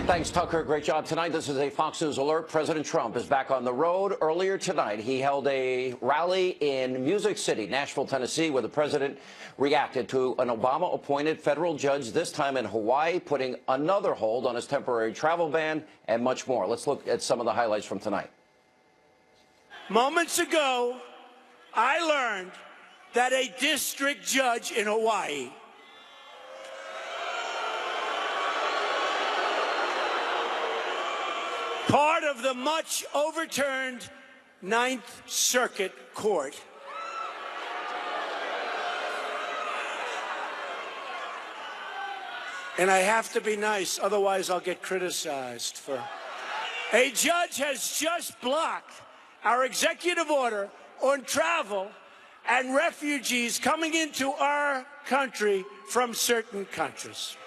Thanks, Tucker. Great job tonight. This is a Fox News alert. President Trump is back on the road. Earlier tonight, he held a rally in Music City, Nashville, Tennessee, where the president reacted to an Obama-appointed federal judge, this time in Hawaii, putting another hold on his temporary travel ban and much more. Let's look at some of the highlights from tonight. Moments ago, I learned that a district judge in Hawaii part of the much overturned Ninth Circuit Court and I have to be nice, otherwise I'll get criticized for. A judge has just blocked our executive order on travel and refugees coming into our country from certain countries.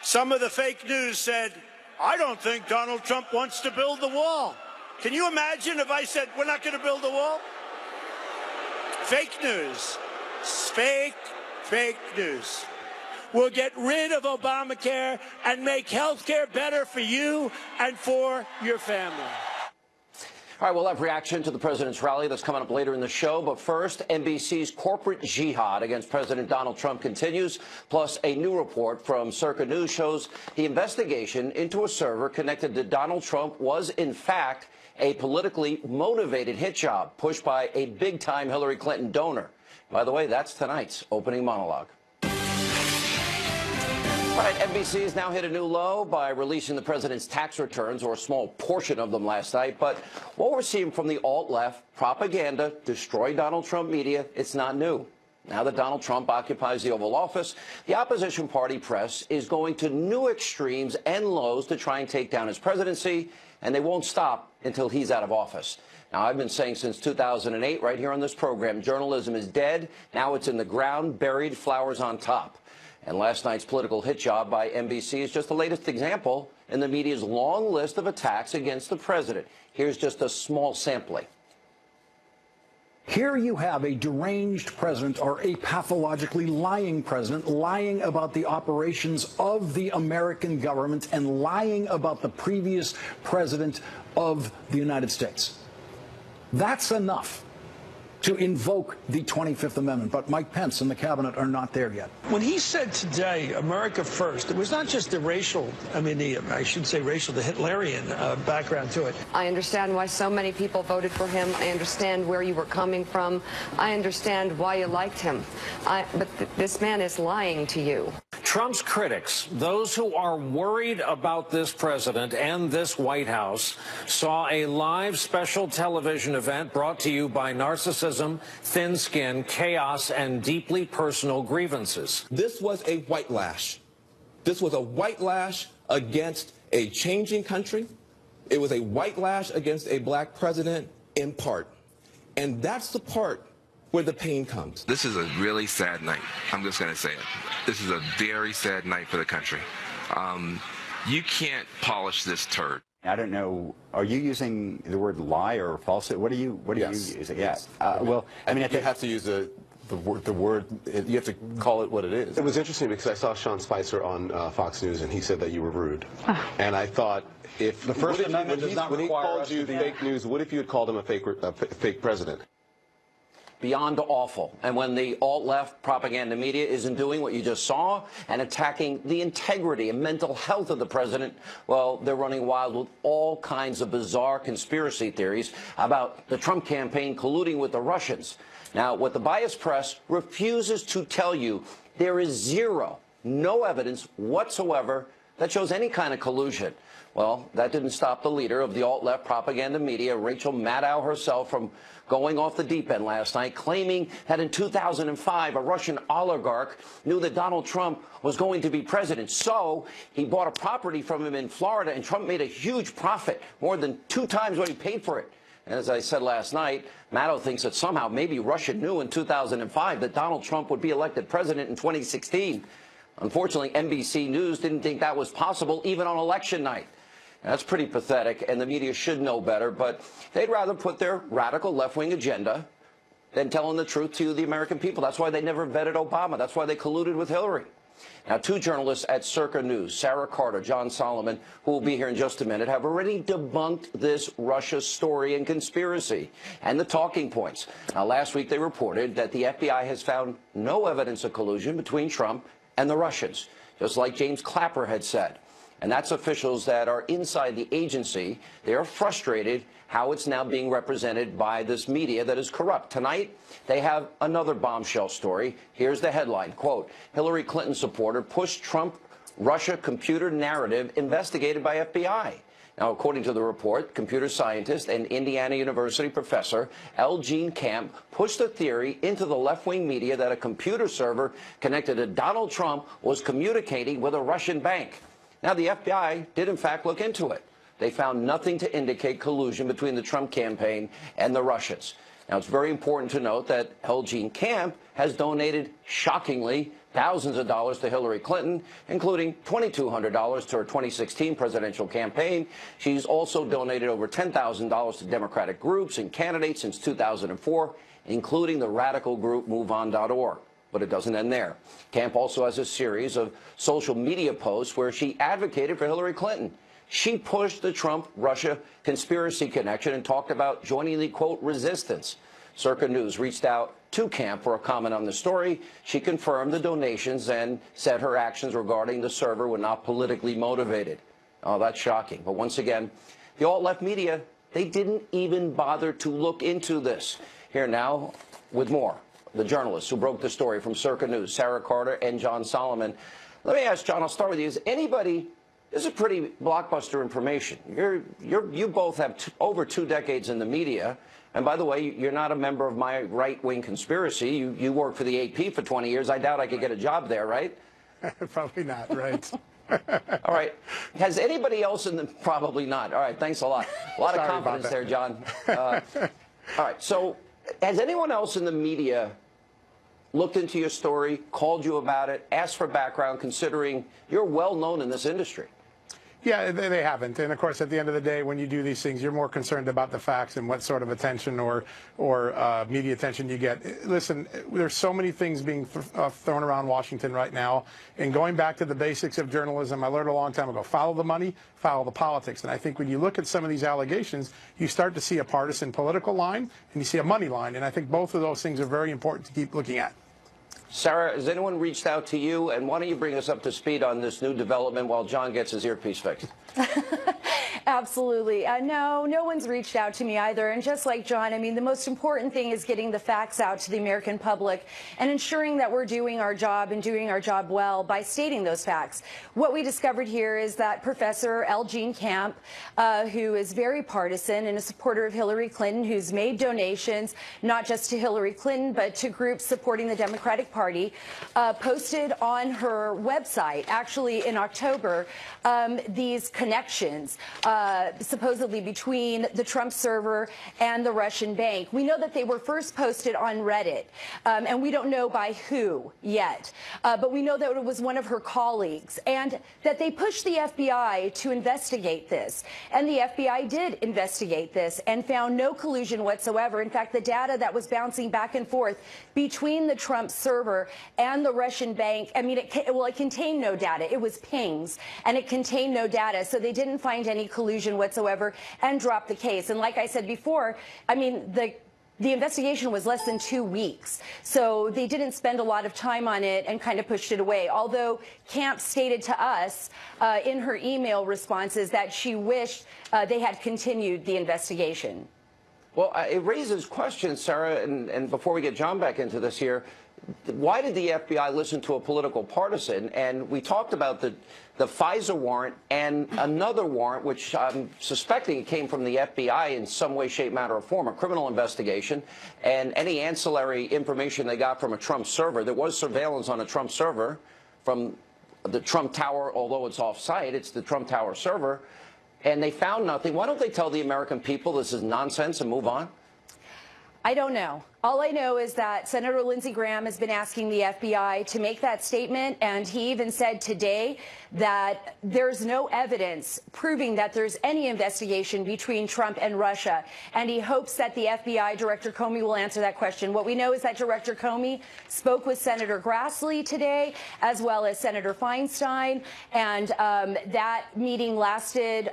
Some of the fake news said, I don't think Donald Trump wants to build the wall. Can you imagine if I said, we're not going to build the wall? Fake news. Fake news. We'll get rid of Obamacare and make health care better for you and for your family. All right, we'll have reaction to the president's rally that's coming up later in the show. But first, NBC's corporate jihad against President Donald Trump continues. Plus, a new report from Circa News shows the investigation into a server connected to Donald Trump was, in fact, a politically motivated hit job pushed by a big-time Hillary Clinton donor. By the way, that's tonight's opening monologue. All right, NBC has now hit a new low by releasing the president's tax returns, or a small portion of them, last night. But what we're seeing from the alt-left propaganda, destroy Donald Trump media, it's not new. Now that Donald Trump occupies the Oval Office, the opposition party press is going to new extremes and lows to try and take down his presidency, and they won't stop until he's out of office. Now, I've been saying since 2008 right here on this program, journalism is dead. Now it's in the ground, buried, flowers on top. And last night's political hit job by NBC is just the latest example in the media's long list of attacks against the president. Here's just a small sampling. Here you have a deranged president, or a pathologically lying president, lying about the operations of the American government and lying about the previous president of the United States. That's enough to invoke the 25th Amendment. But Mike Pence and the cabinet are not there yet. When he said today, America first, it was not just the racial, I should say racial, the Hitlerian background to it. I understand why so many people voted for him. I understand where you were coming from. I understand why you liked him. But this man is lying to you. Trump's critics, those who are worried about this president and this White House, saw a live special television event brought to you by narcissism, thin skin, chaos, and deeply personal grievances. This was a white lash. This was a white lash against a changing country. It was a white lash against a black president, in part. And that's the part where the pain comes. This is a really sad night. I'm just going to say it. This is a very sad night for the country. You can't polish this turd. I don't know. Are you using the word lie or falsehood? What are you using? Yes. Well, I mean, you have to use the word. You have to call it what it is. It was interesting because I saw Sean Spicer on Fox News, and he said that you were rude. And I thought, if the First Amendment does not when he require called us you to be fake news, what if you had called him a fake president? Beyond awful. And when the alt-left propaganda media isn't doing what you just saw and attacking the integrity and mental health of the president, well, they're running wild with all kinds of bizarre conspiracy theories about the Trump campaign colluding with the Russians. Now, what the biased press refuses to tell you, there is no evidence whatsoever that shows any kind of collusion. Well, that didn't stop the leader of the alt-left propaganda media, Rachel Maddow herself, from going off the deep end last night, claiming that in 2005, a Russian oligarch knew that Donald Trump was going to be president. So he bought a property from him in Florida, and Trump made a huge profit, more than 2 times what he paid for it. And as I said last night, Maddow thinks that somehow maybe Russia knew in 2005 that Donald Trump would be elected president in 2016. Unfortunately, NBC News didn't think that was possible even on election night. That's pretty pathetic, and the media should know better, but they'd rather put their radical left-wing agenda than telling the truth to the American people. That's why they never vetted Obama. That's why they colluded with Hillary. Now, two journalists at Circa News, Sarah Carter, John Solomon, who will be here in just a minute, have already debunked this Russia story and conspiracy and the talking points. Now, last week they reported that the FBI has found no evidence of collusion between Trump and the Russians, just like James Clapper had said. And that's officials that are inside the agency. They are frustrated how it's now being represented by this media that is corrupt. Tonight, they have another bombshell story. Here's the headline, quote, Hillary Clinton supporter pushed Trump-Russia computer narrative investigated by FBI. Now, according to the report, computer scientist and Indiana University professor L. Jean Camp pushed a theory into the left-wing media that a computer server connected to Donald Trump was communicating with a Russian bank. Now, the FBI did, in fact, look into it. They found nothing to indicate collusion between the Trump campaign and the Russians. Now, it's very important to note that L. Jean Camp has donated, shockingly, thousands of dollars to Hillary Clinton, including $2,200 to her 2016 presidential campaign. She's also donated over $10,000 to Democratic groups and candidates since 2004, including the radical group MoveOn.org. But it doesn't end there. Camp also has a series of social media posts where she advocated for Hillary Clinton. She pushed the Trump-Russia conspiracy connection and talked about joining the, quote, resistance. Circa News reached out to Camp for a comment on the story. She confirmed the donations and said her actions regarding the server were not politically motivated. Oh, that's shocking. But once again, the alt-left media, they didn't even bother to look into this. Here now with more. The journalists who broke the story from Circa News, Sarah Carter and John Solomon. Let me ask John, I'll start with you. Is anybody, this is pretty blockbuster information. You both have over 2 decades in the media. And by the way, you're not a member of my right-wing conspiracy. You worked for the AP for 20 years. I doubt I could get a job there, right? Probably not, right. All right. Has anybody else in the, probably not. All right, thanks a lot. A lot of confidence there, John. All right, so has anyone else in the media looked into your story, called you about it, asked for background, considering you're well known in this industry? Yeah, they haven't. And of course, at the end of the day, when you do these things, you're more concerned about the facts and what sort of attention or media attention you get. Listen, there's so many things being thrown around Washington right now. And going back to the basics of journalism, I learned a long time ago, follow the money, follow the politics. And I think when you look at some of these allegations, you start to see a partisan political line and you see a money line. And I think both of those things are very important to keep looking at. Sarah, has anyone reached out to you? And why don't you bring us up to speed on this new development while John gets his earpiece fixed? Absolutely. No one's reached out to me either. And just like John, I mean, the most important thing is getting the facts out to the American public and ensuring that we're doing our job and doing our job well by stating those facts. What we discovered here is that Professor L. Jean Camp, who is very partisan and a supporter of Hillary Clinton, who's made donations not just to Hillary Clinton, but to groups supporting the Democratic Party, posted on her website, actually in October, these connections supposedly between the Trump server and the Russian bank. We know that they were first posted on Reddit, and we don't know by who yet, but we know that it was one of her colleagues, and that they pushed the FBI to investigate this. And the FBI did investigate this and found no collusion whatsoever. In fact, the data that was bouncing back and forth between the Trump server and the Russian bank, I mean, it contained no data. It was pings, and it contained no data, so they didn't find any collusion whatsoever and dropped the case. And like I said before, I mean, the investigation was less than 2 weeks, so they didn't spend a lot of time on it and kind of pushed it away, although Camp stated to us in her email responses that she wished they had continued the investigation. Well, it raises questions, Sarah, and before we get John back into this here, why did the FBI listen to a political partisan? And we talked about the FISA warrant and another warrant, which I'm suspecting came from the FBI in some way, shape, matter, or form, a criminal investigation, and any ancillary information they got from a Trump server. There was surveillance on a Trump server from the Trump Tower, although it's off-site, it's the Trump Tower server, and they found nothing. Why don't they tell the American people this is nonsense and move on? I don't know. All I know is that Senator Lindsey Graham has been asking the FBI to make that statement, and he even said today that there's no evidence proving that there's any investigation between Trump and Russia, and he hopes that the FBI Director Comey will answer that question. What we know is that Director Comey spoke with Senator Grassley today, as well as Senator Feinstein, and that meeting lasted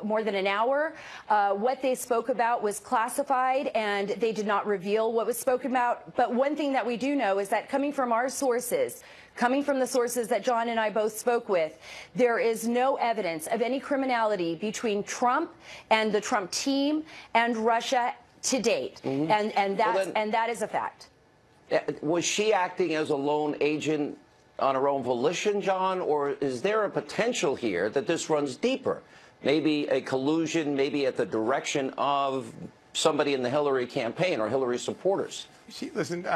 more than an hour. What they spoke about was classified, and they did not reveal what was spoken about. But one thing that we do know is that coming from our sources, coming from the sources that John and I both spoke with, there is no evidence of any criminality between Trump and the Trump team and Russia to date. And that is a fact. Was she acting as a lone agent on her own volition, John, or is there a potential here that this runs deeper? Maybe a collusion, maybe at the direction of somebody in the Hillary campaign or Hillary supporters? Listen,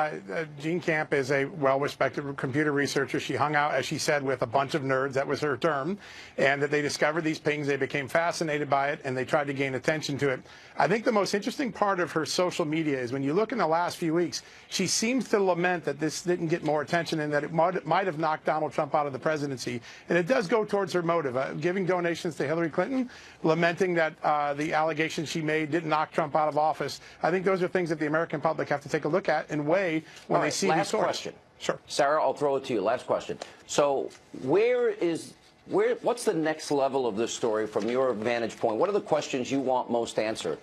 Jean Camp is a well-respected computer researcher. She hung out, as she said, with a bunch of nerds. That was her term. And that they discovered these pings. They became fascinated by it, and they tried to gain attention to it. I think the most interesting part of her social media is when you look in the last few weeks, she seems to lament that this didn't get more attention and that it might have knocked Donald Trump out of the presidency. And it does go towards her motive, giving donations to Hillary Clinton, lamenting that the allegations she made didn't knock Trump out of office. I think those are things that the American public have to take a look at and weigh when they see these stories. Last question. Sure. Sarah, I'll throw it to you. Last question. So what's the next level of this story from your vantage point? What are the questions you want most answered?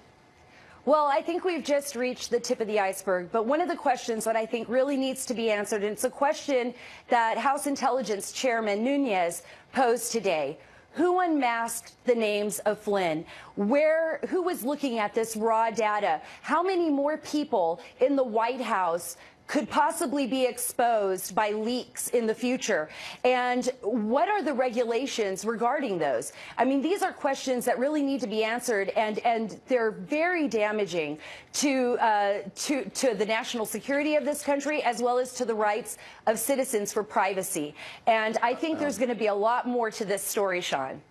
Well, I think we've just reached the tip of the iceberg. But one of the questions that I think really needs to be answered, and it's a question that House Intelligence Chairman Nunes posed today. Who unmasked the names of Flynn? Who was looking at this raw data? How many more people in the White House could possibly be exposed by leaks in the future? And what are the regulations regarding those? I mean, these are questions that really need to be answered, and they're very damaging to the national security of this country, as well as to the rights of citizens for privacy. And I think there's going to be a lot more to this story, Sean.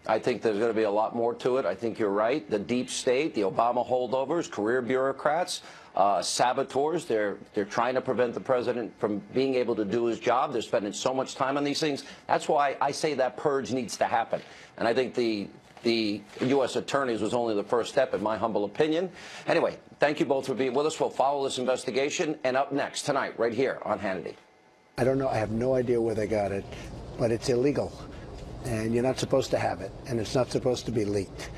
I think there's going to be a lot more to it. I think you're right. The deep state, the Obama holdovers, career bureaucrats, saboteurs, they're trying to prevent the president from being able to do his job. They're spending so much time on these things. That's why I say that purge needs to happen. And I think the U.S. attorneys was only the first step, in my humble opinion. Anyway, thank you both for being with us. We'll follow this investigation. And up next tonight, right here on Hannity. I don't know. I have no idea where they got it, but it's illegal. And you're not supposed to have it, and it's not supposed to be leaked.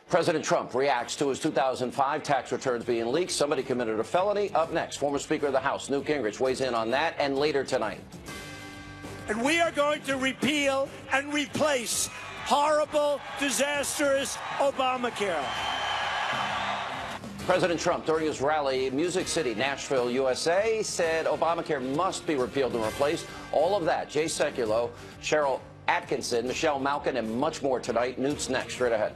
President Trump reacts to his 2005 tax returns being leaked. Somebody committed a felony. Up next, former Speaker of the House, Newt Gingrich, weighs in on that, and later tonight. And we are going to repeal and replace horrible, disastrous Obamacare. President Trump, during his rally in Music City, Nashville, USA, said Obamacare must be repealed and replaced. All of that, Jay Sekulow, Cheryl Atkinson, Michelle Malkin, and much more tonight. Newt's next, straight ahead.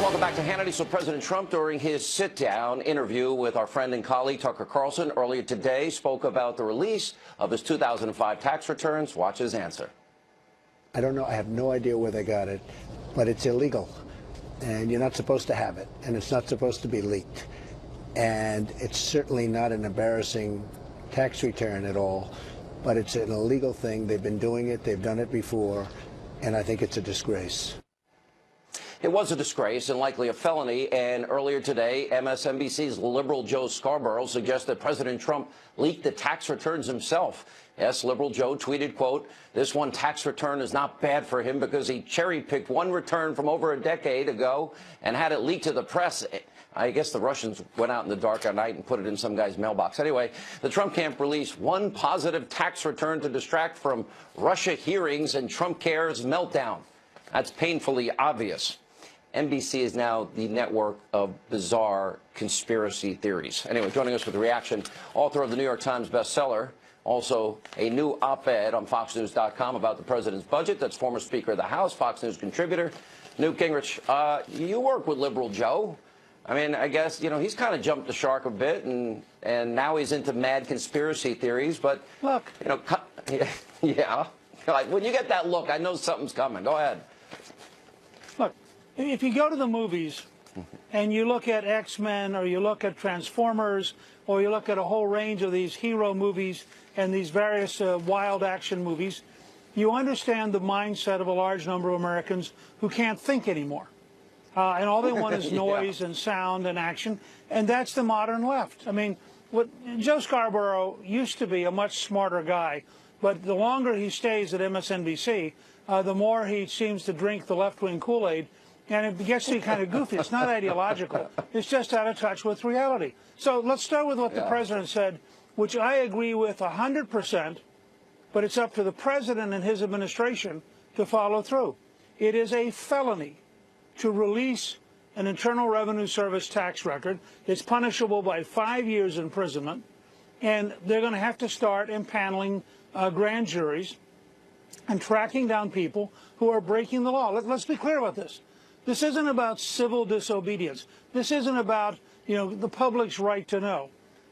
Welcome back to Hannity. So President Trump, during his sit-down interview with our friend and colleague Tucker Carlson earlier today, spoke about the release of his 2005 tax returns. Watch his answer. I don't know. I have no idea where they got it, but it's illegal, and you're not supposed to have it, and it's not supposed to be leaked. And it's certainly not an embarrassing tax return at all, but it's an illegal thing. They've been doing it. They've done it before, and I think it's a disgrace. It was a disgrace and likely a felony, and earlier today, MSNBC's liberal Joe Scarborough suggested President Trump leaked the tax returns himself. Yes, liberal Joe tweeted, quote, "This one tax return is not bad for him because he cherry-picked one return from over a decade ago and had it leaked to the press." I guess the Russians went out in the dark at night and put it in some guy's mailbox. Anyway, the Trump camp released one positive tax return to distract from Russia hearings and Trump care's meltdown. That's painfully obvious. NBC is now the network of bizarre conspiracy theories. Anyway, joining us with a reaction, author of the New York Times bestseller, also a new op-ed on FoxNews.com about the president's budget. That's former Speaker of the House, Fox News contributor, Newt Gingrich. You work with liberal Joe. I mean, I guess, you know, he's kind of jumped the shark a bit, and now he's into mad conspiracy theories. But, look, you know, yeah, like when you get that look, I know something's coming. Go ahead. if you go to the movies and you look at X-Men or you look at Transformers or you look at a whole range of these hero movies and these various wild action movies, you understand the mindset of a large number of Americans who can't think anymore. And all they want is noise and sound and action. And that's the modern left. I mean, Joe Scarborough used to be a much smarter guy, but the longer he stays at MSNBC, the more he seems to drink the left-wing Kool-Aid, and it gets to be kind of goofy. It's not ideological. It's just out of touch with reality. So let's start with what the president said, which I agree with 100%, but it's up to the president and his administration to follow through. It is a felony to release an Internal Revenue Service tax record. It's punishable by 5 years imprisonment, and they're going to have to start impaneling grand juries and tracking down people who are breaking the law. Let's be clear about this. This isn't about civil disobedience. This isn't about, the public's right to know.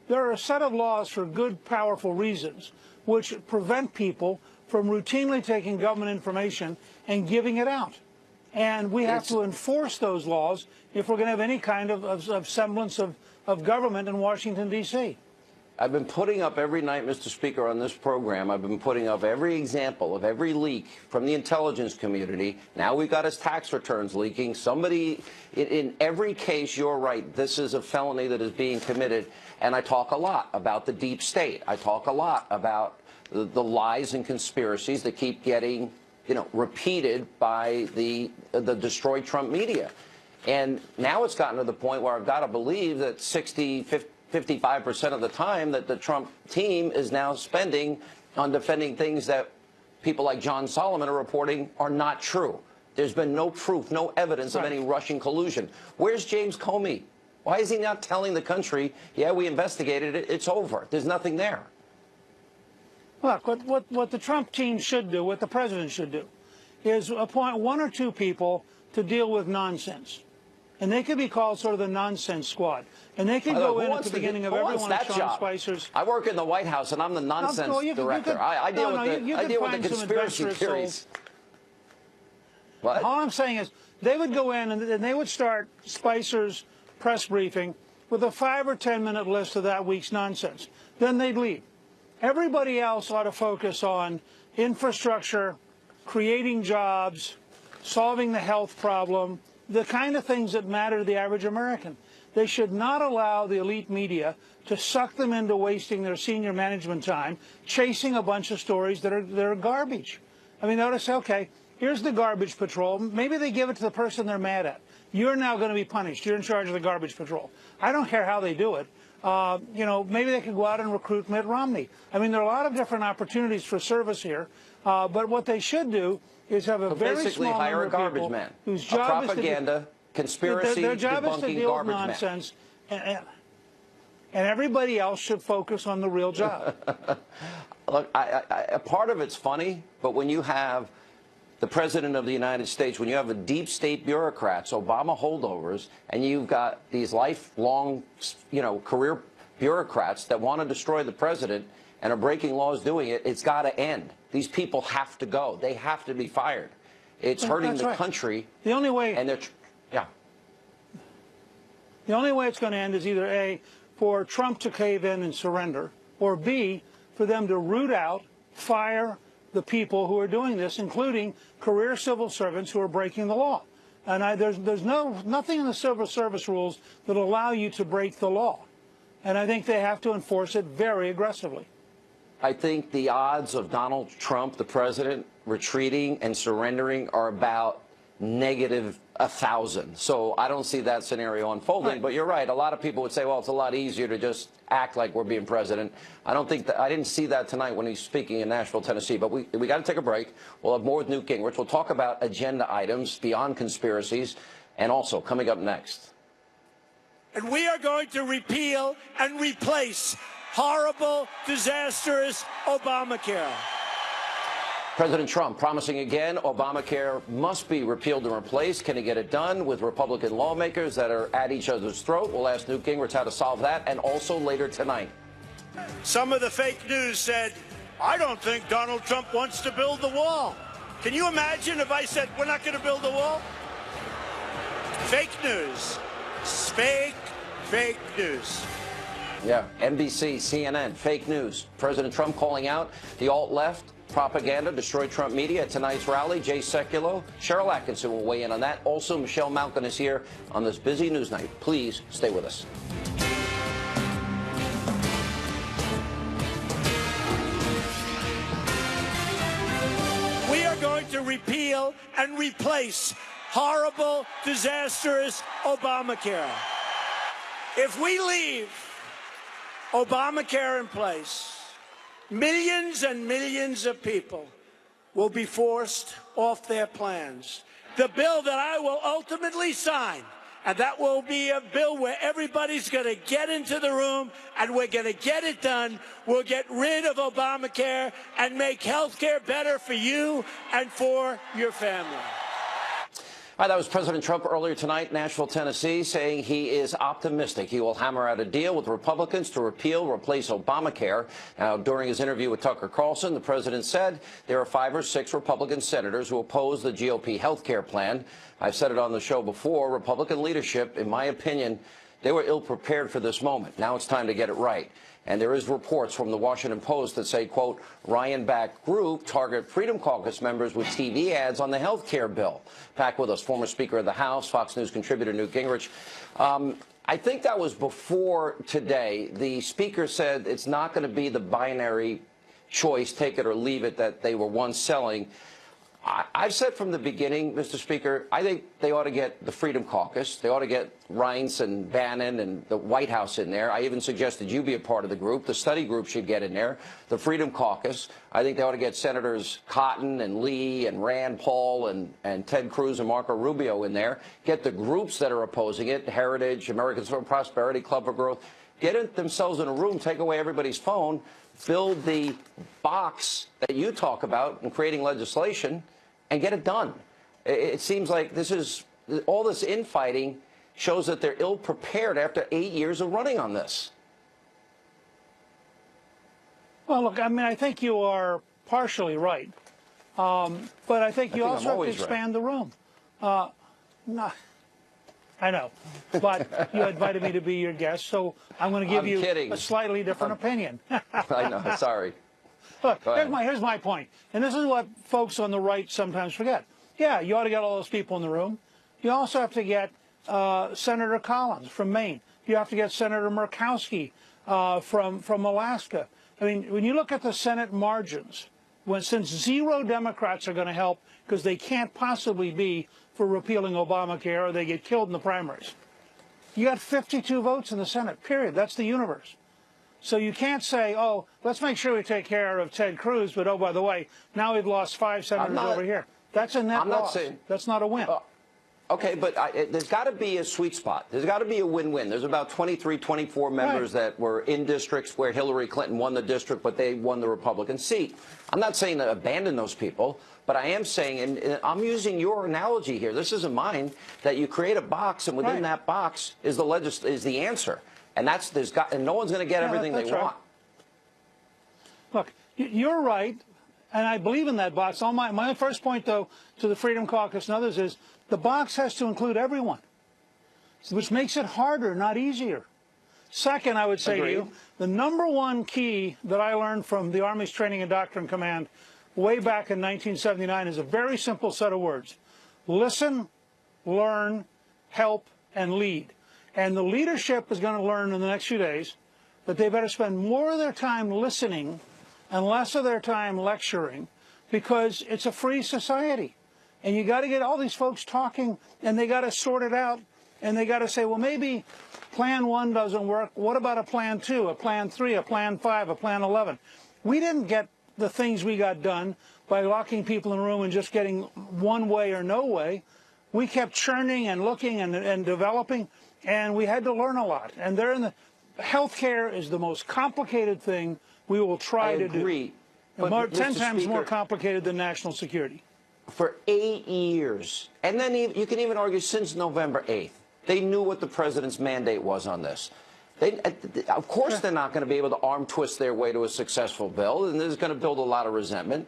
There are a set of laws for good, powerful reasons which prevent people from routinely taking government information and giving it out. And we have to enforce those laws if we're going to have any kind of semblance of government in Washington, D.C. I've been putting up every night, Mr. Speaker, on this program, I've been putting up every example of every leak from the intelligence community. Now we've got his tax returns leaking. Somebody, in every case, you're right, this is a felony that is being committed. And I talk a lot about the deep state. I talk a lot about the lies and conspiracies that keep getting, repeated by the destroyed Trump media. And now it's gotten to the point where I've got to believe that 55% of the time that the Trump team is now spending on defending things that people like John Solomon are reporting are not true. There's been no proof, no evidence of any Russian collusion. Where's James Comey? Why is he not telling the country, yeah, we investigated it, it's over, there's nothing there? Look, what the Trump team should do, what the president should do, is appoint one or two people to deal with nonsense. And they could be called sort of the nonsense squad. And they could go in at the beginning of every one of Sean Spicer's. I work in the White House, and I'm the nonsense director. I deal with the conspiracy theories. What? All I'm saying is they would go in and they would start Spicer's press briefing with a 5 or 10 minute list of that week's nonsense. Then they'd leave. Everybody else ought to focus on infrastructure, creating jobs, solving the health problem, the kind of things that matter to the average American. They should not allow the elite media to suck them into wasting their senior management time chasing a bunch of stories that are garbage. I mean, they ought to say, okay, here's the garbage patrol. Maybe they give it to the person they're mad at. You're now going to be punished. You're in charge of the garbage patrol. I don't care how they do it. Maybe they could go out and recruit Mitt Romney. I mean, there are a lot of different opportunities for service here. But what they should do is have a very small number of people whose job propaganda, conspiracy, their job is to debunking deal with garbage nonsense, and everybody else should focus on the real job. Look, part of it's funny, but when you have the President of the United States, when you have a deep state bureaucrats, Obama holdovers, and you've got these lifelong, career bureaucrats that want to destroy the president and are breaking laws doing it, it's got to end. These people have to go. They have to be fired. It's hurting the country. The only way, and the only way it's going to end is either A, for Trump to cave in and surrender, or B, for them to root out, fire the people who are doing this, including career civil servants who are breaking the law. And there's nothing in the civil service rules that allow you to break the law. And I think they have to enforce it very aggressively. I think the odds of Donald Trump, the president, retreating and surrendering are about -1,000. So I don't see that scenario unfolding. Right. But you're right. A lot of people would say, well, it's a lot easier to just act like we're being president. I don't think that, I didn't see that tonight when he's speaking in Nashville, Tennessee. But we got to take a break. We'll have more with Newt Gingrich. We'll talk about agenda items beyond conspiracies, and also coming up next. And we are going to repeal and replace horrible, disastrous Obamacare. President Trump promising again Obamacare must be repealed and replaced. Can he get it done with Republican lawmakers that are at each other's throat? We'll ask Newt Gingrich how to solve that, and also later tonight. Some of the fake news said, I don't think Donald Trump wants to build the wall. Can you imagine if I said, we're not going to build the wall? Fake news. Fake news. Yeah, NBC, CNN, fake news. President Trump calling out the alt-left propaganda, destroy Trump media at tonight's rally. Jay Sekulow, Cheryl Atkinson will weigh in on that. Also, Michelle Malkin is here on this busy news night. Please stay with us. We are going to repeal and replace horrible, disastrous Obamacare. If we leave Obamacare in place, millions and millions of people will be forced off their plans. The bill that I will ultimately sign, and that will be a bill where everybody's going to get into the room and we're going to get it done. We'll get rid of Obamacare and make health care better for you and for your family. All right, that was President Trump earlier tonight in Nashville, Tennessee, saying he is optimistic he will hammer out a deal with Republicans to replace Obamacare. Now, during his interview with Tucker Carlson, the president said there are 5 or 6 Republican senators who oppose the GOP health care plan. I've said it on the show before. Republican leadership, in my opinion, they were ill-prepared for this moment. Now it's time to get it right. And there is reports from the Washington Post that say, quote, Ryan-backed group target Freedom Caucus members with TV ads on the health care bill. Back with us, former Speaker of the House, Fox News contributor Newt Gingrich. I think that was before today. The speaker said it's not going to be the binary choice, take it or leave it, that they were once selling. I've said from the beginning, Mr. Speaker, I think they ought to get the Freedom Caucus. They ought to get Reince and Bannon and the White House in there. I even suggested you be a part of the group. The study group should get in there. The Freedom Caucus. I think they ought to get Senators Cotton and Lee and Rand Paul and Ted Cruz and Marco Rubio in there. Get the groups that are opposing it, Heritage, Americans for Prosperity, Club for Growth. Get it themselves in a room, take away everybody's phone, build the box that you talk about in creating legislation, and get it done. It seems like all this infighting shows that they're ill-prepared after 8 years of running on this. Well, look, I mean, I think you are partially right. But I think you also have to expand the room. No, I know. But you invited me to be your guest, so I'm going to give you a slightly different opinion. I know, sorry. Look, here's my point, and this is what folks on the right sometimes forget. Yeah, you ought to get all those people in the room. You also have to get Senator Collins from Maine. You have to get Senator Murkowski from Alaska. I mean, when you look at the Senate margins, since 0 Democrats are going to help because they can't possibly be for repealing Obamacare or they get killed in the primaries, you got 52 votes in the Senate, period. That's the universe. So you can't say, oh, let's make sure we take care of Ted Cruz, but oh, by the way, now we've lost 5 senators over here. That's a net loss. That's not a win. Okay, but there's got to be a sweet spot. There's got to be a win-win. There's about 23, 24 members that were in districts where Hillary Clinton won the district, but they won the Republican seat. I'm not saying to abandon those people, but I am saying, and I'm using your analogy here, this isn't mine, that you create a box, and within that box is the answer. And and no one's going to get everything they want. Look, you're right, and I believe in that box. My first point, though, to the Freedom Caucus and others is the box has to include everyone, which makes it harder, not easier. Second, I would say to you, the #1 key that I learned from the Army's Training and Doctrine Command way back in 1979 is a very simple set of words. Listen, learn, help, and lead. And the leadership is going to learn in the next few days that they better spend more of their time listening and less of their time lecturing, because it's a free society. And you got to get all these folks talking, and they got to sort it out, and they got to say, well, maybe plan 1 doesn't work. What about a plan 2, a plan 3, a plan 5, a plan 11? We didn't get the things we got done by locking people in a room and just getting one way or no way. We kept churning and looking and developing. And we had to learn a lot. And healthcare is the most complicated thing we will try to do. I agree. 10 times more complicated than national security. For 8 years, and then you can even argue since November 8th, they knew what the president's mandate was on this. Of course they're not going to be able to arm twist their way to a successful bill, and this is going to build a lot of resentment.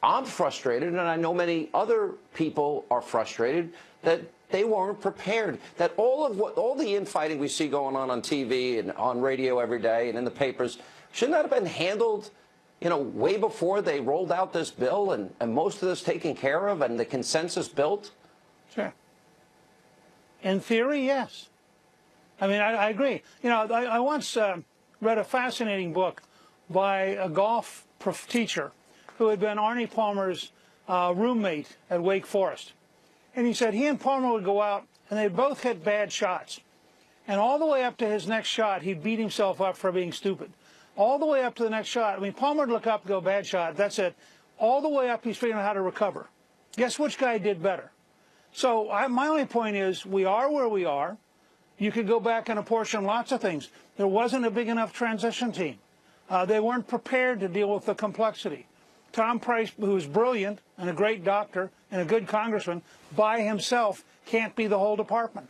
I'm frustrated, and I know many other people are frustrated, that they weren't prepared. That all the infighting we see going on TV and on radio every day and in the papers, shouldn't that have been handled, way before they rolled out this bill and most of this taken care of and the consensus built? Sure. In theory, yes. I mean, I agree. I once read a fascinating book by a golf teacher who had been Arnie Palmer's roommate at Wake Forest. And he said he and Palmer would go out, and they both hit bad shots. And all the way up to his next shot, he'd beat himself up for being stupid. All the way up to the next shot, I mean, Palmer would look up and go, bad shot, that's it. All the way up, he's figuring out how to recover. Guess which guy did better? So my only point is, we are where we are. You could go back and apportion lots of things. There wasn't a big enough transition team. They weren't prepared to deal with the complexity. Tom Price, who's brilliant and a great doctor and a good congressman, by himself can't be the whole department.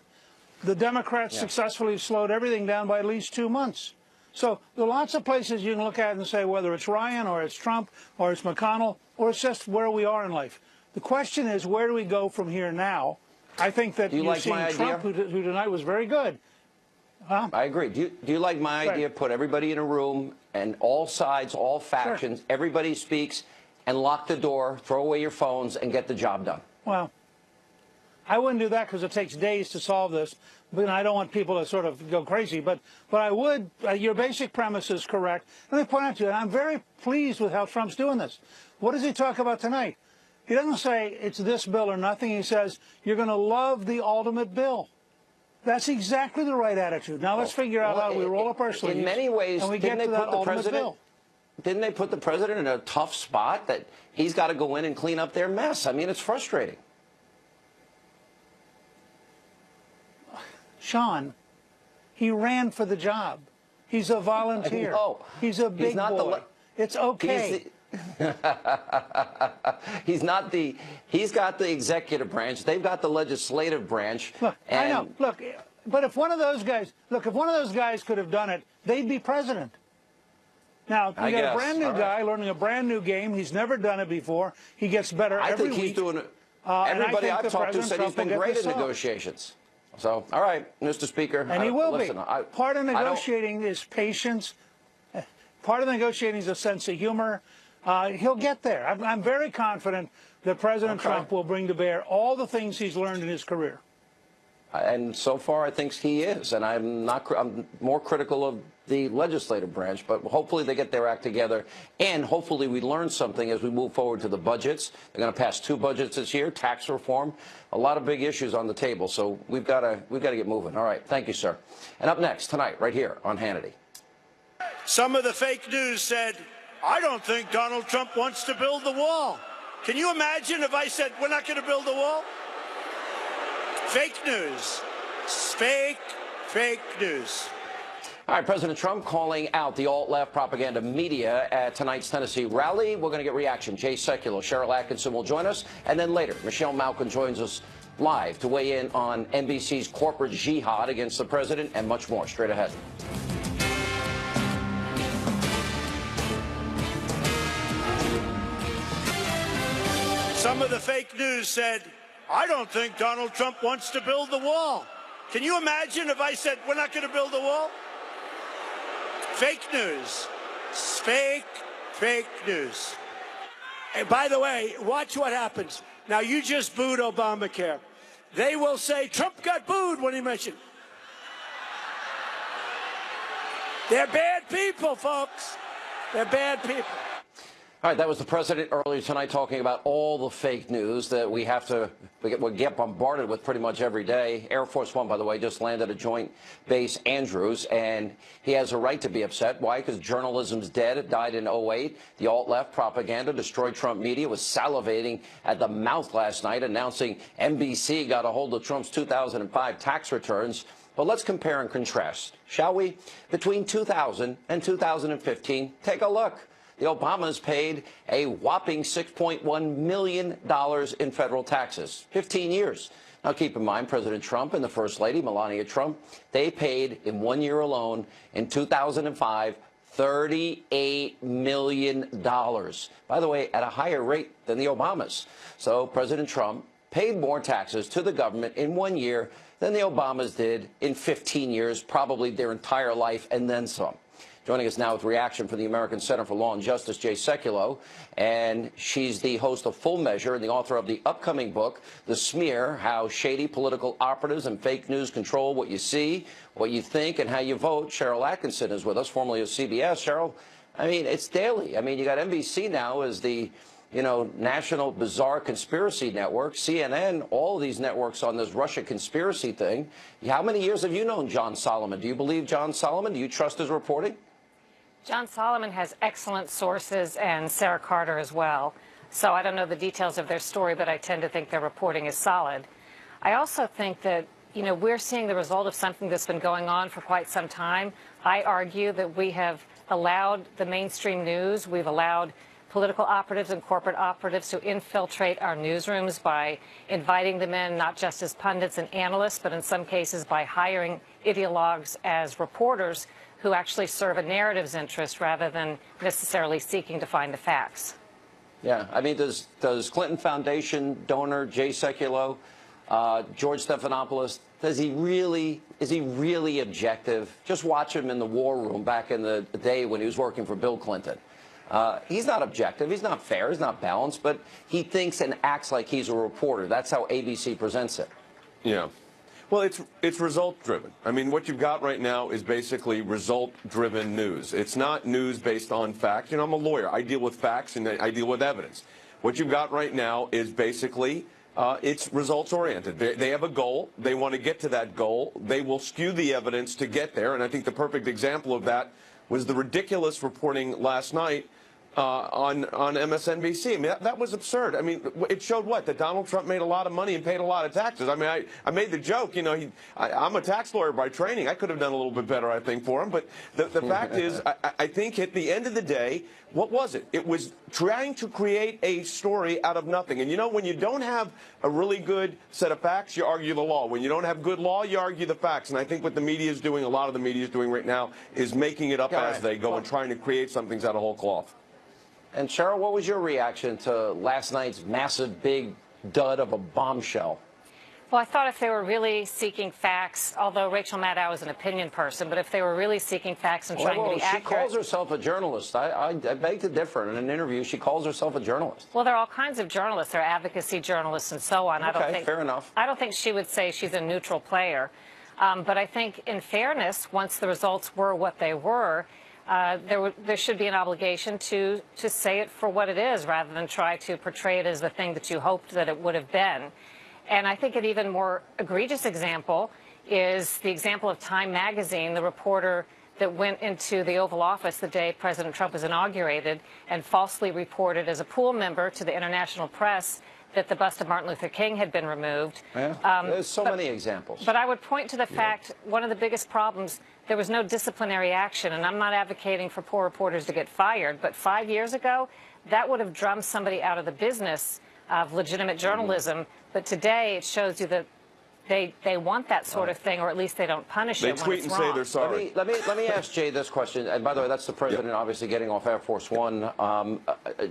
The Democrats successfully slowed everything down by at least 2 months. So there are lots of places you can look at and say whether it's Ryan or it's Trump or it's McConnell or it's just where we are in life. The question is, where do we go from here now? I think that you're seeing Trump, who tonight was very good. Huh? I agree. Do you like my idea? Put everybody in a room and all sides, all factions, everybody speaks, and lock the door, throw away your phones, and get the job done. Well, I wouldn't do that because it takes days to solve this. But I don't want people to sort of go crazy. But I would. Your basic premise is correct. Let me point out to you, I'm very pleased with how Trump's doing this. What does he talk about tonight? He doesn't say it's this bill or nothing. He says you're going to love the ultimate bill. That's exactly the right attitude. Now let's figure out how we roll up our sleeves. In many ways, and we get to that ultimate bill. Didn't they put the president in a tough spot that he's got to go in and clean up their mess? I mean, it's frustrating. Sean, he ran for the job. He's a volunteer. He's a big boy. It's okay. He's got the executive branch. They've got the legislative branch. Look, I know. Look, but if one of those guys, could have done it, they'd be president. Now, you got a brand new guy learning a brand new game. He's never done it before. He gets better every week. I think he's doing it. Everybody I've talked to said he's been great in negotiations. So, all right, Mr. Speaker. And he will be. Part of negotiating is patience. Part of negotiating is a sense of humor. He'll get there. I'm very confident that President Trump will bring to bear all the things he's learned in his career. And so far, I think he is. And I'm more critical of the legislative branch, but hopefully they get their act together. And hopefully we learn something as we move forward to the budgets. They're going to pass 2 budgets this year, tax reform, a lot of big issues on the table. So we've got to get moving. All right. Thank you, sir. And up next tonight, right here on Hannity. Some of the fake news said, I don't think Donald Trump wants to build the wall. Can you imagine if I said, we're not going to build the wall? Fake news. Fake news. All right, President Trump calling out the alt-left propaganda media at tonight's Tennessee rally. We're going to get reaction. Jay Sekulow, Cheryl Atkinson will join us. And then later, Michelle Malkin joins us live to weigh in on NBC's corporate jihad against the president and much more. Straight ahead. Some of the fake news said, I don't think Donald Trump wants to build the wall. Can you imagine if I said, we're not going to build the wall? Fake news. Fake news. And by the way, watch what happens. Now, you just booed Obamacare. They will say, Trump got booed when he mentioned. They're bad people, folks. They're bad people. All right, that was the president earlier tonight talking about all the fake news that we get bombarded with pretty much every day. Air Force One, by the way, just landed at Joint Base Andrews, and he has a right to be upset. Why? Because journalism's dead. It died in 2008. The alt-left propaganda destroyed Trump media, was salivating at the mouth last night, announcing NBC got a hold of Trump's 2005 tax returns. But let's compare and contrast, shall we? Between 2000 and 2015, take a look. The Obamas paid a whopping $6.1 million in federal taxes, 15 years. Now, keep in mind, President Trump and the First Lady, Melania Trump, they paid in 1 year alone in 2005, $38 million. By the way, at a higher rate than the Obamas. So President Trump paid more taxes to the government in 1 year than the Obamas did in 15 years, probably their entire life, and then some. Joining us now with reaction from the American Center for Law and Justice, Jay Sekulow, and she's the host of Full Measure and the author of the upcoming book, The Smear, How Shady Political Operatives and Fake News Control What You See, What You Think, and How You Vote. Cheryl Atkinson is with us, formerly of CBS. Cheryl, I mean, it's daily. I mean, you got NBC now as the, national bizarre conspiracy network, CNN, all of these networks on this Russia conspiracy thing. How many years have you known John Solomon? Do you believe John Solomon? Do you trust his reporting? John Solomon has excellent sources, and Sarah Carter as well. So I don't know the details of their story, but I tend to think their reporting is solid. I also think that, we're seeing the result of something that's been going on for quite some time. I argue that we have allowed the mainstream news, we've allowed political operatives and corporate operatives to infiltrate our newsrooms by inviting them in, not just as pundits and analysts, but in some cases by hiring ideologues as reporters who actually serve a narrative's interest rather than necessarily seeking to find the facts. Yeah, I mean, does Clinton Foundation donor Jay Sekulow, George Stephanopoulos, is he really objective? Just watch him in the war room back in the day when he was working for Bill Clinton. He's not objective, he's not fair, he's not balanced, but he thinks and acts like he's a reporter. That's how ABC presents it. Yeah. Well, it's result-driven. I mean, what you've got right now is basically result-driven news. It's not news based on facts. I'm a lawyer. I deal with facts and I deal with evidence. What you've got right now is basically it's results-oriented. They have a goal. They want to get to that goal. They will skew the evidence to get there. And I think the perfect example of that was the ridiculous reporting last night on MSNBC. I mean, that was absurd. I mean, it showed what? That Donald Trump made a lot of money and paid a lot of taxes. I mean, I made the joke, I'm a tax lawyer by training. I could have done a little bit better, I think, for him. But the fact is, I think at the end of the day, what was it? It was trying to create a story out of nothing. And when you don't have a really good set of facts, you argue the law. When you don't have good law, you argue the facts. And I think what the media is doing, a lot of the media is doing right now, is making it up as they go and trying to create some things out of whole cloth. And Cheryl, what was your reaction to last night's massive, big dud of a bombshell? Well, I thought if they were really seeking facts, although Rachel Maddow is an opinion person, but if they were really seeking facts and trying to be accurate. She calls herself a journalist. I beg to differ. In an interview, she calls herself a journalist. Well, there are all kinds of journalists. There are advocacy journalists and so on. Okay, fair enough. I don't think she would say she's a neutral player. But I think in fairness, once the results were what they were, there should be an obligation to say it for what it is rather than try to portray it as the thing that you hoped that it would have been. And I think an even more egregious example is the example of Time magazine, the reporter that went into the Oval Office the day President Trump was inaugurated and falsely reported as a pool member to the international press that the bust of Martin Luther King had been removed. Yeah, there's so many examples. But I would point to the fact, one of the biggest problems, there was no disciplinary action, and I'm not advocating for poor reporters to get fired, but 5 years ago, that would have drummed somebody out of the business of legitimate journalism. But today, it shows you that they want that sort of thing, or at least they don't punish it when it's wrong. They tweet and say they're sorry. Let me ask Jay this question. And by the way, that's the president obviously getting off Air Force One.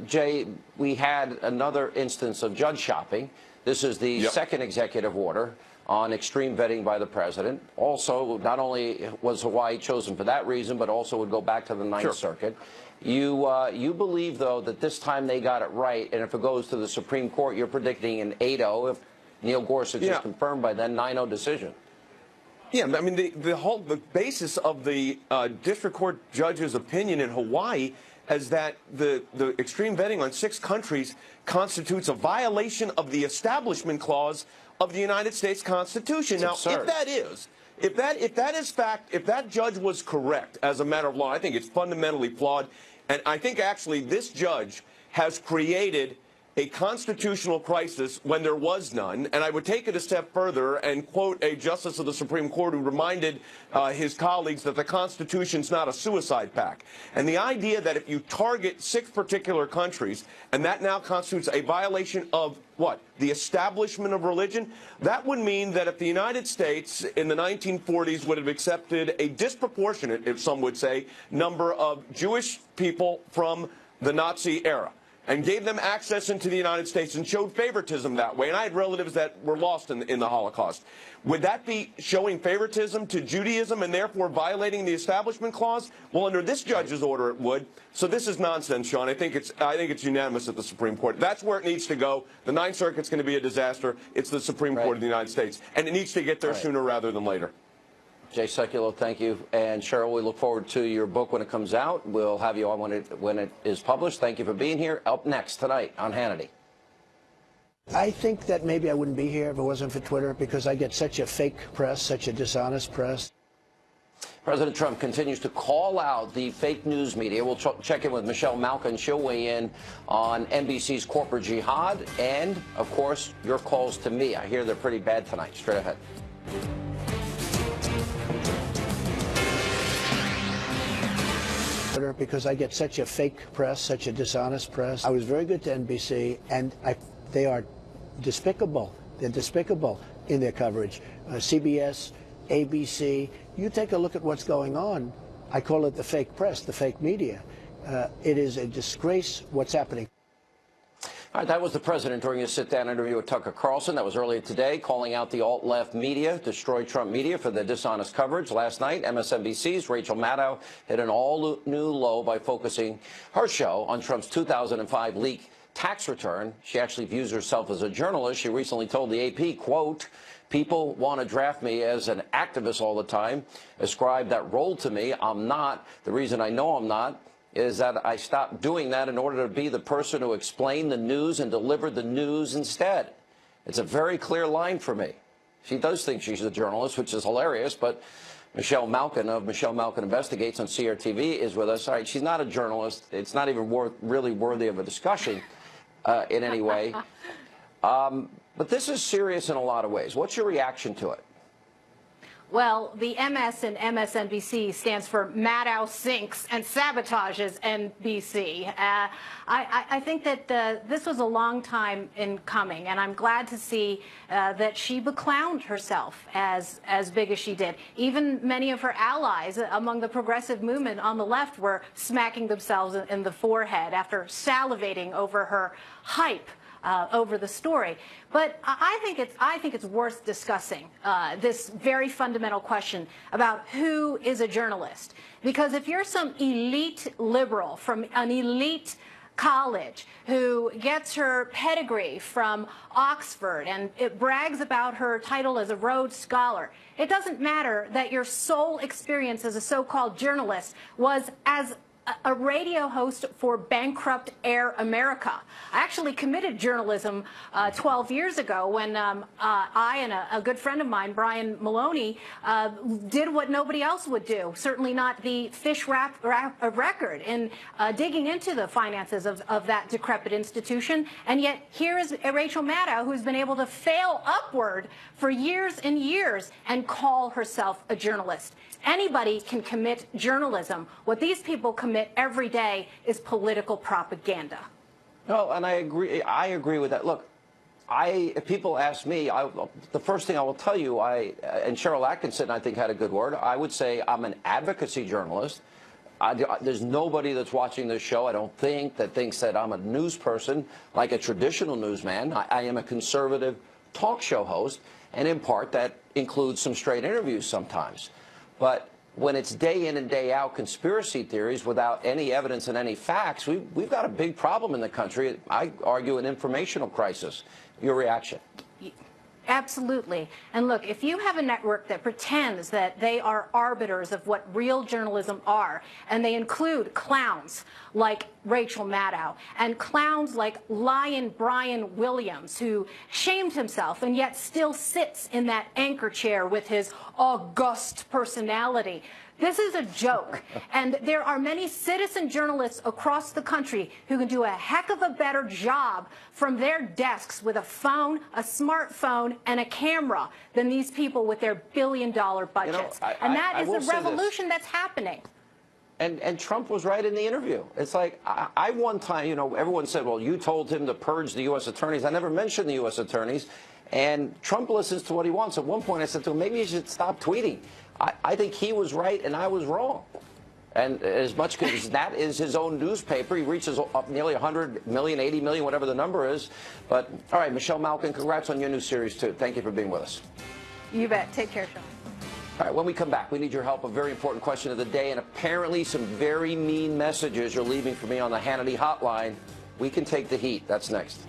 Jay, we had another instance of judge shopping. This is the second executive order on extreme vetting by the president. Also, not only was Hawaii chosen for that reason, but also would go back to the Ninth Circuit. You believe, though, that this time they got it right, and if it goes to the Supreme Court, you're predicting an 8-0 if Neil Gorsuch is confirmed by then, 9-0 decision. Yeah, I mean, the basis of the district court judge's opinion in Hawaii is that the extreme vetting on 6 countries constitutes a violation of the Establishment Clause of the United States Constitution. Now, if that judge was correct as a matter of law, I think it's fundamentally flawed, and I think actually this judge has created a constitutional crisis when there was none. And I would take it a step further and quote a justice of the Supreme Court who reminded his colleagues that the Constitution's not a suicide pact. And the idea that if you target 6 particular countries, and that now constitutes a violation of what? The establishment of religion? That would mean that if the United States in the 1940s would have accepted a disproportionate, if some would say, number of Jewish people from the Nazi era, and gave them access into the United States and showed favoritism that way, and I had relatives that were lost in the Holocaust, would that be showing favoritism to Judaism and therefore violating the Establishment Clause? Well, under this judge's order, it would. So this is nonsense, Sean. I think it's unanimous at the Supreme Court. That's where it needs to go. The Ninth Circuit's going to be a disaster. It's the Supreme Court of the United States, and it needs to get there sooner rather than later. Jay Sekulow, thank you. And Cheryl, we look forward to your book when it comes out. We'll have you on when it is published. Thank you for being here. Up next tonight on Hannity. I think that maybe I wouldn't be here if it wasn't for Twitter, because I get such a fake press, such a dishonest press. President Trump continues to call out the fake news media. We'll check in with Michelle Malkin. She'll weigh in on NBC's corporate jihad and, of course, your calls to me. I hear they're pretty bad tonight. Straight ahead. Because I get such a fake press, such a dishonest press. I was very good to NBC, and they are despicable. They're despicable in their coverage. CBS, ABC, you take a look at what's going on. I call it the fake press, the fake media. It is a disgrace what's happening. All right, that was the president during his sit-down interview with Tucker Carlson. That was earlier today, calling out the alt-left media, destroy Trump media for the dishonest coverage. Last night, MSNBC's Rachel Maddow hit an all-new low by focusing her show on Trump's 2005 leak tax return. She actually views herself as a journalist. She recently told the AP, quote, "People want to draft me as an activist all the time, ascribe that role to me. I'm not. The reason I know I'm not is that I stopped doing that in order to be the person who explained the news and delivered the news instead." It's a very clear line for me. She does think she's a journalist, which is hilarious, but Michelle Malkin of Michelle Malkin Investigates on CRTV is with us. All right, she's not a journalist. It's not even really worthy of a discussion in any way. But this is serious in a lot of ways. What's your reaction to it? Well, the MS in MSNBC stands for Maddow sinks and sabotages NBC. I think that this was a long time in coming, and I'm glad to see that she beclowned herself as big as she did. Even many of her allies among the progressive movement on the left were smacking themselves in the forehead after salivating over her hype over the story. But I think it's worth discussing this very fundamental question about who is a journalist. Because if you're some elite liberal from an elite college who gets her pedigree from Oxford and it brags about her title as a Rhodes Scholar, it doesn't matter that your sole experience as a so-called journalist was as a radio host for bankrupt Air America. I actually committed journalism 12 years ago when I and a good friend of mine, Brian Maloney, did what nobody else would do, certainly not the fish record, in digging into the finances of that decrepit institution. And yet here is Rachel Maddow, who's been able to fail upward for years and years and call herself a journalist. Anybody can commit journalism. What these people commit every day is political propaganda. No, and I agree with that. Look, if people ask me, the first thing I will tell you, and Cheryl Atkinson, I think, had a good word. I would say I'm an advocacy journalist. There's nobody that's watching this show, I don't think, that thinks that I'm a news person like a traditional newsman. I am a conservative talk show host, and in part that includes some straight interviews sometimes. But when it's day in and day out conspiracy theories without any evidence and any facts, we've got a big problem in the country. I argue an informational crisis. Your reaction? Absolutely. And look, if you have a network that pretends that they are arbiters of what real journalism are, and they include clowns like Rachel Maddow and clowns like Lion Brian Williams, who shamed himself and yet still sits in that anchor chair with his august personality, this is a joke. And there are many citizen journalists across the country who can do a heck of a better job from their desks with a phone, a smartphone, and a camera than these people with their billion-dollar budgets. And that is the revolution that's happening. And Trump was right in the interview. It's like, I one time, everyone said, well, you told him to purge the U.S. attorneys. I never mentioned the U.S. attorneys. And Trump listens to what he wants. At one point, I said to him, maybe you should stop tweeting. I think he was right and I was wrong. And as much as that is his own newspaper, he reaches nearly 100 million, 80 million, whatever the number is. But, all right, Michelle Malkin, congrats on your new series, too. Thank you for being with us. You bet. Take care, Sean. All right, when we come back, we need your help. A very important question of the day, and apparently some very mean messages you're leaving for me on the Hannity hotline. We can take the heat. That's next.